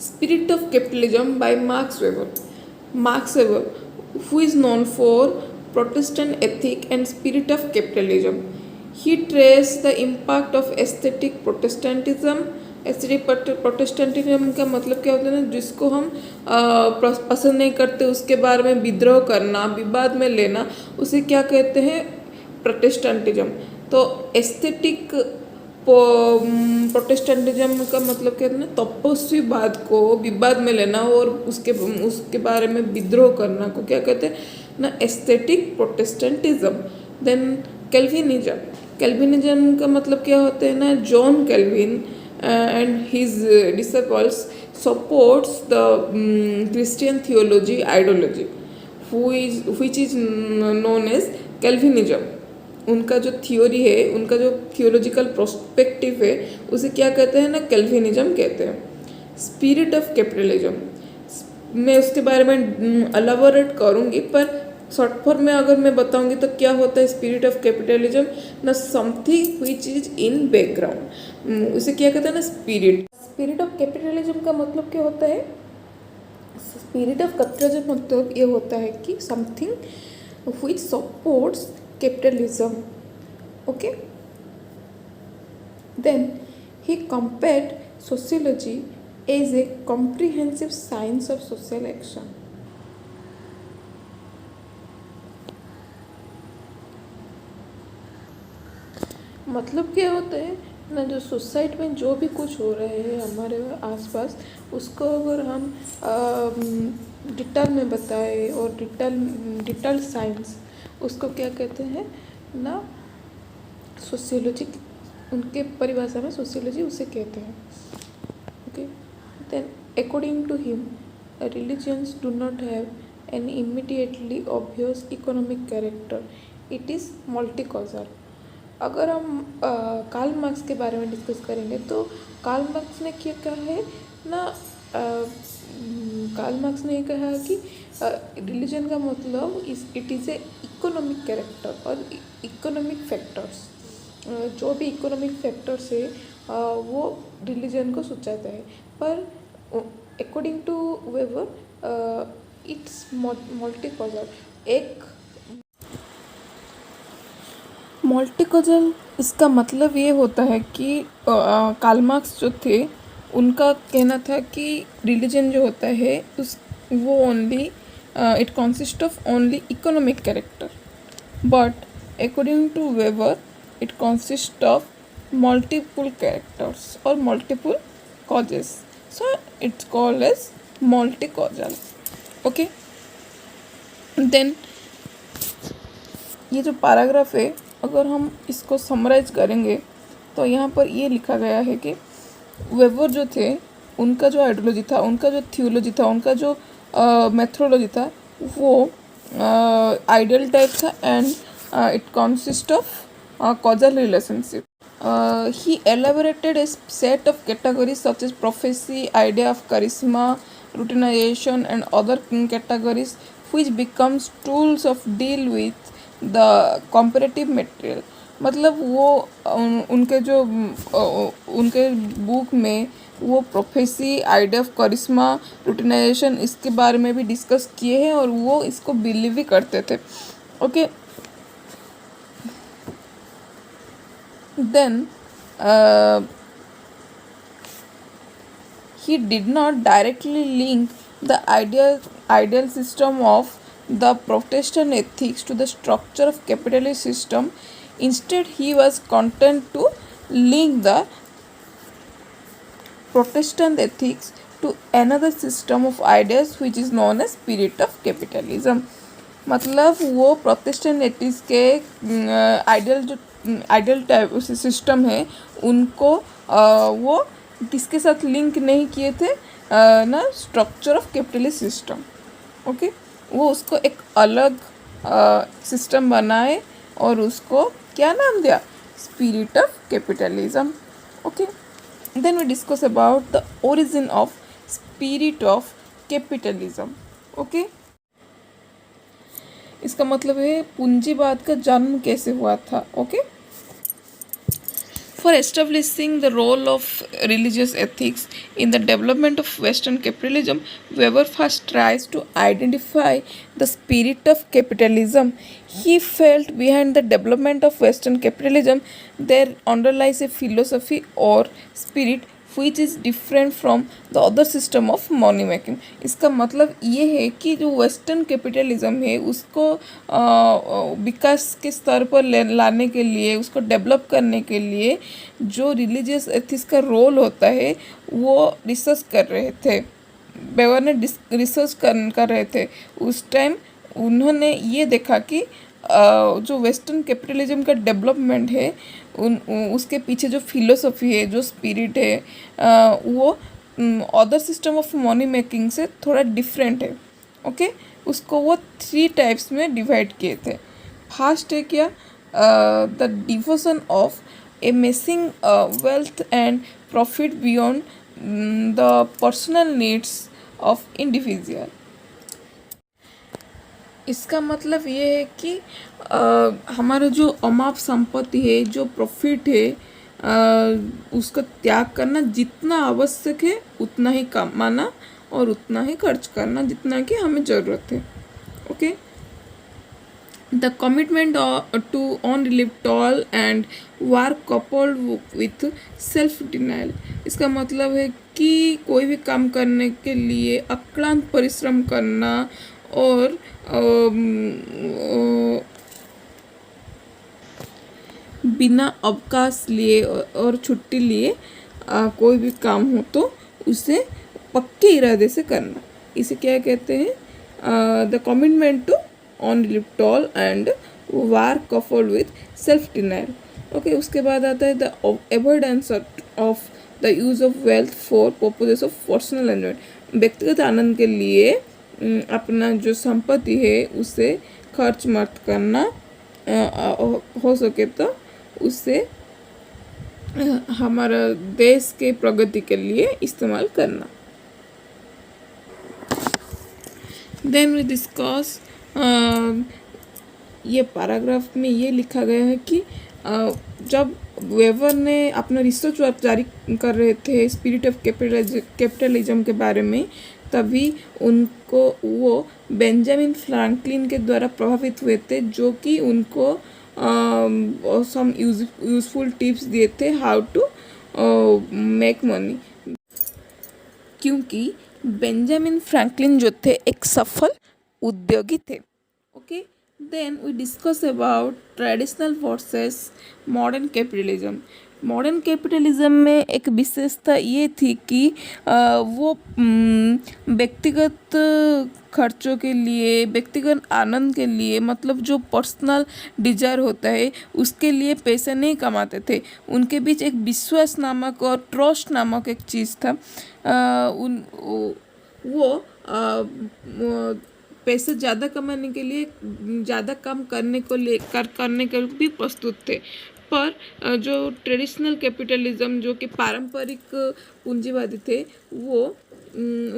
Spirit of Capitalism by Max Weber. Max Weber, who is known for Protestant ethic and spirit of capitalism. He traced the impact of aesthetic Protestantism. Aesthetic Protestantism का मतलब क्या होता है ना, जिसको हम पसंद नहीं करते उसके बारे में विद्रोह करना, विवाद में लेना, उसे क्या कहते हैं, प्रोटेस्टेंटिज्म. तो एस्थेटिक प्रोटेस्टेंटिज्म का मतलब क्या है ना, तपस्वीवाद को विवाद में लेना और उसके बारे में विद्रोह करना को क्या कहते हैं ना, एस्थेटिक प्रोटेस्टेंटिज्म. देन कैल्विनिज्म का मतलब क्या होता है ना, John Calvin and his disciples supports the Christian theology ideology which is known as Calvinism. उनका जो थियोरी है, उनका जो थियोलॉजिकल प्रोस्पेक्टिव है, उसे क्या कहते हैं ना, कैल्विनिज्म कहते हैं. स्पिरिट ऑफ कैपिटलिज्म, मैं उसके बारे में एलाबोरेट करूँगी, पर शॉर्ट फॉर्म में अगर मैं बताऊंगी तो क्या होता है स्पिरिट ऑफ कैपिटलिज्म ना, something which is in background, उसे क्या कहते हैं ना, स्पिरिट ऑफ कैपिटलिज्म का मतलब क्या होता है, स्पिरिट ऑफ कैपिटलिज्म मतलब ये होता है कि something which supports capitalism. Okay. Then he compared sociology as a comprehensive science of social action. मतलब क्या होता है ना, जो सोसाइटी में जो भी कुछ हो रहे हैं हमारे आसपास, उसको अगर हम डिटेल में बताएं और डिटेल साइंस, उसको क्या कहते हैं ना, सोशियोलॉजी. उनके परिभाषा में सोशियोलॉजी उसे कहते हैं. Okay. Then according to him, religions do not have an immediately obvious economic character, it is multi causal. अगर हम कार्ल मार्क्स के बारे में डिस्कस करेंगे तो कार्ल मार्क्स ने क्या कहा है ना, कार्ल मार्क्स ने कहा कि रिलीजन का मतलब it is a economic character और इकोनॉमिक फैक्टर्स. जो भी इकोनॉमिक फैक्टर्स है वो रिलीजन को सूचाता है. पर according to Weber it's multi causal. एक मल्टीकॉजल, इसका मतलब ये होता है कि कार्ल मार्क्स जो थे उनका कहना था कि रिलीजन जो होता है वो only it consist of only economic character, but according to Weber it consist of multiple characters और multiple causes, so it's called as multicausal. Okay. Then ये जो पैराग्राफ है, अगर हम इसको समराइज करेंगे तो यहाँ पर ये लिखा गया है कि वेबर जो थे, उनका जो आइडियोलॉजी था, उनका जो थियोलॉजी था, उनका जो मेथोडोलॉजी था, वो आइडियल टाइप था and it consist of causal relationship. He elaborated a set of categories such as prophecy, idea of charisma, routinization and other categories which becomes tools of deal with the comparative material. मतलब वो उनके book में वो prophecy, idea of charisma, रूटिनाइजेशन, इसके बारे में भी discuss किए हैं और वो इसको बिलीव भी करते थे. Okay. Then he did not directly link the ideal system of the Protestant ethics to the structure of capitalist system. Instead, he was content to link the Protestant ethics to another system of ideas which is known as spirit of capitalism. मतलब वो Protestant ethics के ideal type system है, उनको वो किसके साथ link नहीं किए थे ना, structure of capitalist system. Okay. वो उसको एक अलग सिस्टम बनाए और उसको क्या नाम दिया, spirit of capitalism. Okay. Then we discuss about the origin of spirit of capitalism. Okay. इसका मतलब है पूंजीवाद का जन्म कैसे हुआ था. Okay. For establishing the role of religious ethics in the development of Western capitalism, Weber first tries to identify the spirit of capitalism. He felt behind the development of Western capitalism there underlies a philosophy or spirit which is different from the other system of money making. इसका मतलब ये है कि जो western capitalism है उसको विकास के स्तर पर लाने के लिए, उसको डेवलप करने के लिए जो रिलीजियस एथिक्स का रोल होता है वो रिसर्च कर रहे थे. बेवर ने रिसर्च कर रहे थे उस टाइम. उन्होंने ये देखा कि जो वेस्टर्न कैपिटलिज्म का डेवलपमेंट है उसके पीछे जो फिलोसफी है, जो स्पिरिट है, वो other system of money making से थोड़ा डिफरेंट है. ओके उसको वो 3 टाइप्स में डिवाइड किए थे. फर्स्ट है क्या, the devotion of amassing wealth and profit beyond the personal needs of individual. इसका मतलब ये है कि हमारा जो अमाप संपत्ति है, जो प्रॉफिट है, उसका त्याग करना, जितना आवश्यक है उतना ही कमाना और उतना ही खर्च करना जितना कि हमें ज़रूरत है. Okay The commitment to on live tall and work coupled with self denial. इसका मतलब है कि कोई भी काम करने के लिए अक्लांत परिश्रम करना और बिना अवकाश लिए और छुट्टी लिए कोई भी काम हो तो उसे पक्के इरादे से करना. इसे क्या कहते हैं, the commitment to on live toll and work coupled with self denial. Okay उसके बाद आता है the avoidance of the use of wealth for purposes of personal enjoyment. व्यक्तिगत आनंद के लिए अपना जो संपत्ति है उसे खर्च मत करना, हो सके तो उससे हमारा देश के प्रगति के लिए इस्तेमाल करना. देन वी डिस्कस, ये पैराग्राफ में ये लिखा गया है कि जब वेबर ने अपना रिसर्च वर्क जारी कर रहे थे स्पिरिट ऑफ कैपिटलिज्म के बारे में, तभी उनको वो बेंजामिन फ्रैंकलिन के द्वारा प्रभावित हुए थे, जो कि उनको सम यूजफुल टिप्स दिए थे हाउ टू मेक मनी. क्योंकि बेंजामिन फ्रैंकलिन जो थे एक सफल उद्योगी थे. Okay then we discuss about traditional versus modern capitalism. Modern capitalism में एक विशेषता ये थी कि वो व्यक्तिगत खर्चों के लिए, व्यक्तिगत आनंद के लिए, मतलब जो पर्सनल डिजायर होता है उसके लिए पैसे नहीं कमाते थे. उनके बीच एक विश्वास नामक और ट्रस्ट नामक एक चीज़ था. वो पैसे ज़्यादा कमाने के लिए ज़्यादा काम करने को भी प्रस्तुत थे. पर जो ट्रेडिशनल कैपिटलिज्म, जो कि पारंपरिक पूंजीवादी थे, वो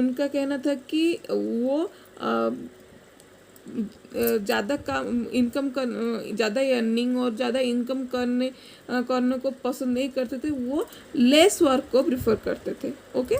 उनका कहना था कि वो ज़्यादा काम इनकम कर ज़्यादा अर्निंग और ज़्यादा इनकम करने को पसंद नहीं करते थे. वो लेस वर्क को प्रिफर करते थे. ओके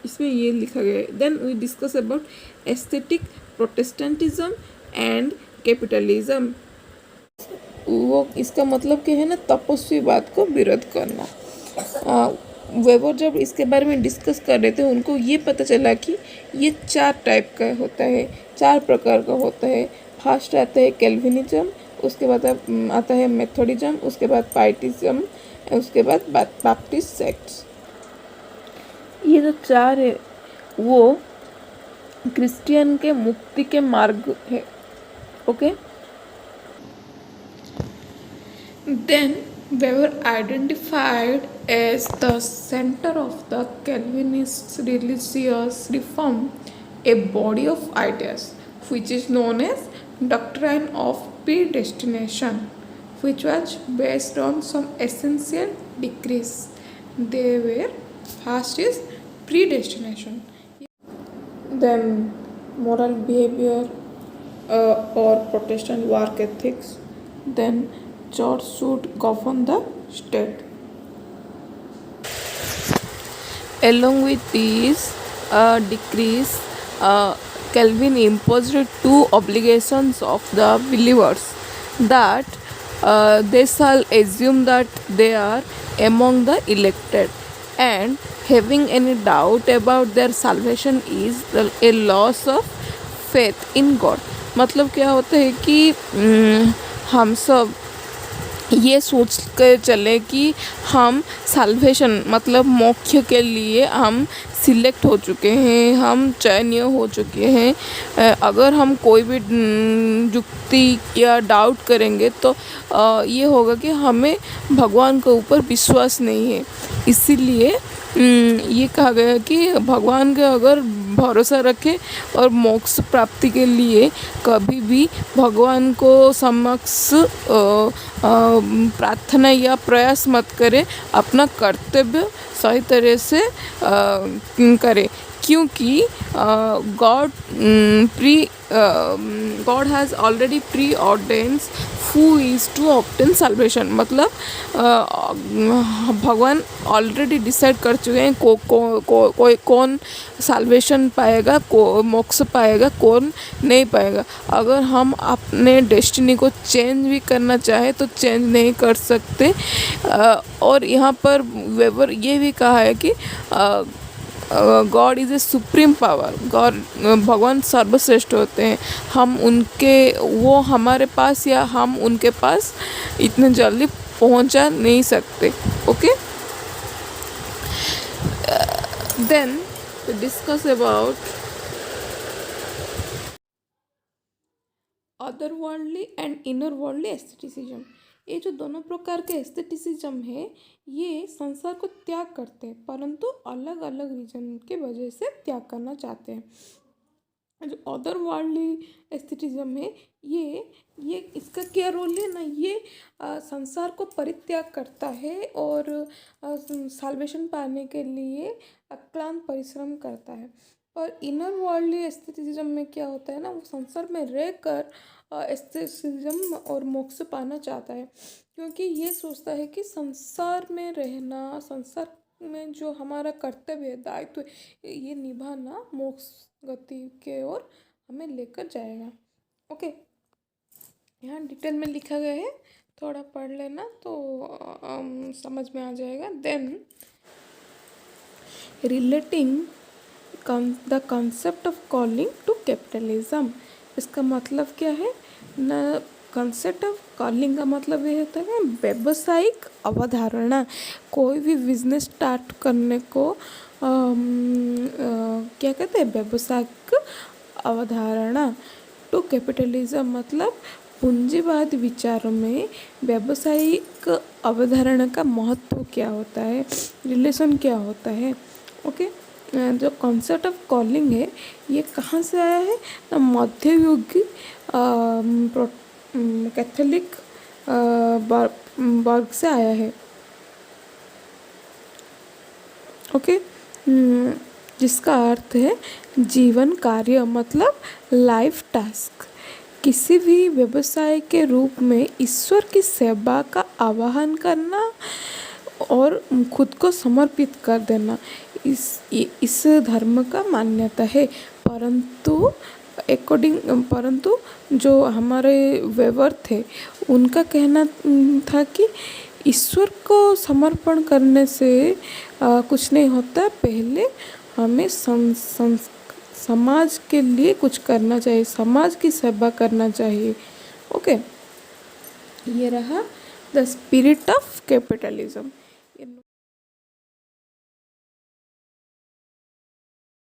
इसमें ये लिखा गया है. Then we discuss about aesthetic Protestantism and capitalism. वो इसका मतलब क्या है ना, तपस्वी बात को विरोध करना. वेबर जब इसके बारे में डिस्कस कर रहे थे उनको ये पता चला कि ये 4 टाइप का होता है, 4 प्रकार का होता है. फर्स्ट आता है कैल्विनिज्म, उसके बाद आता है मेथोडिज्म, उसके बाद पाइटिज्म, उसके बाद बैप्टिस्ट सेक्ट्स. ये जो 4 है वो क्रिश्चियन के मुक्ति के मार्ग है. Okay Then Weber identified as the center of the Calvinist religious reform a body of ideas which is known as doctrine of predestination, which was based on some essential decrees. They were, first is predestination, then moral behavior or Protestant work ethics, then church should govern the state. Along with these decrees, Calvin imposed two obligations of the believers, that they shall assume that they are among the elected, and having any doubt about their salvation is a loss of faith in God. मतलब क्या होता है कि हम सब ये सोच कर चले कि हम साल्वेशन मतलब मोक्ष के लिए हम सिलेक्ट हो चुके हैं, हम चयनीय हो चुके हैं। अगर हम कोई भी युक्ति या डाउट करेंगे तो ये होगा कि हमें भगवान के ऊपर विश्वास नहीं है। इसीलिए ये कहा गया कि भगवान के अगर भरोसा रखें और मोक्ष प्राप्ति के लिए कभी भी भगवान को समक्ष प्रार्थना या प्रयास मत करें, अपना कर्तव्य सही तरह से करें, क्योंकि God has already preordains who is to obtain salvation. मतलब भगवान ऑलरेडी डिसाइड कर चुके हैं कोई कौन साल्वेशन पाएगा, मोक्ष पाएगा, कौन नहीं पाएगा। अगर हम अपने डेस्टिनी को चेंज भी करना चाहे तो चेंज नहीं कर सकते। और यहाँ पर वेबर ये भी कहा है कि God is a supreme power. God भगवान सर्वश्रेष्ठ होते हैं, हम उनके वो हमारे पास या हम उनके पास इतने जल्दी पहुंचा नहीं सकते। Okay, then discuss about other worldly and inner worldly aestheticism. ये जो दोनों प्रकार के एस्थेटिसिज्म है ये संसार को त्याग करते हैं, परंतु अलग अलग रीजन के वजह से त्याग करना चाहते हैं। जो अदर वर्ल्डली एस्थेटिज्म है ये इसका क्या रोल है ना, ये संसार को परित्याग करता है और साल्वेशन पाने के लिए अक्लांत परिश्रम करता है। और इनर वर्ल्डली एस्थेटिसिज्म में क्या होता है ना, वो संसार में रहकर एस्थेटिसिज्म और मोक्ष पाना चाहता है, क्योंकि ये सोचता है कि संसार में रहना, संसार में जो हमारा कर्तव्य है, दायित्व ये निभाना मोक्ष गति के ओर हमें लेकर जाएगा। ओके, यहाँ डिटेल में लिखा गया है, थोड़ा पढ़ लेना तो समझ में आ जाएगा। Then relating the concept of calling to capitalism. इसका मतलब क्या है ना, कंसेप्ट ऑफ कॉलिंग का मतलब ये होता है व्यावसायिक अवधारणा। कोई भी बिजनेस स्टार्ट करने को क्या कहते हैं, व्यावसायिक अवधारणा। टू कैपिटलिज्म मतलब पूंजीवाद विचारों में व्यावसायिक अवधारणा का महत्व क्या होता है, रिलेशन क्या होता है। ओके, जो कॉन्सेप्ट ऑफ कॉलिंग है ये कहाँ से आया है ना, मध्ययुगी कैथोलिक वर्ग से आया है। ओके, जिसका अर्थ है जीवन कार्य मतलब लाइफ टास्क। किसी भी व्यवसाय के रूप में ईश्वर की सेवा का आह्वान करना और खुद को समर्पित कर देना इस धर्म का मान्यता है। परंतु जो हमारे वेबर थे उनका कहना था कि ईश्वर को समर्पण करने से कुछ नहीं होता, पहले हमें समाज के लिए कुछ करना चाहिए, समाज की सेवा करना चाहिए। ओके, ये रहा द स्पिरिट ऑफ कैपिटलिज्म।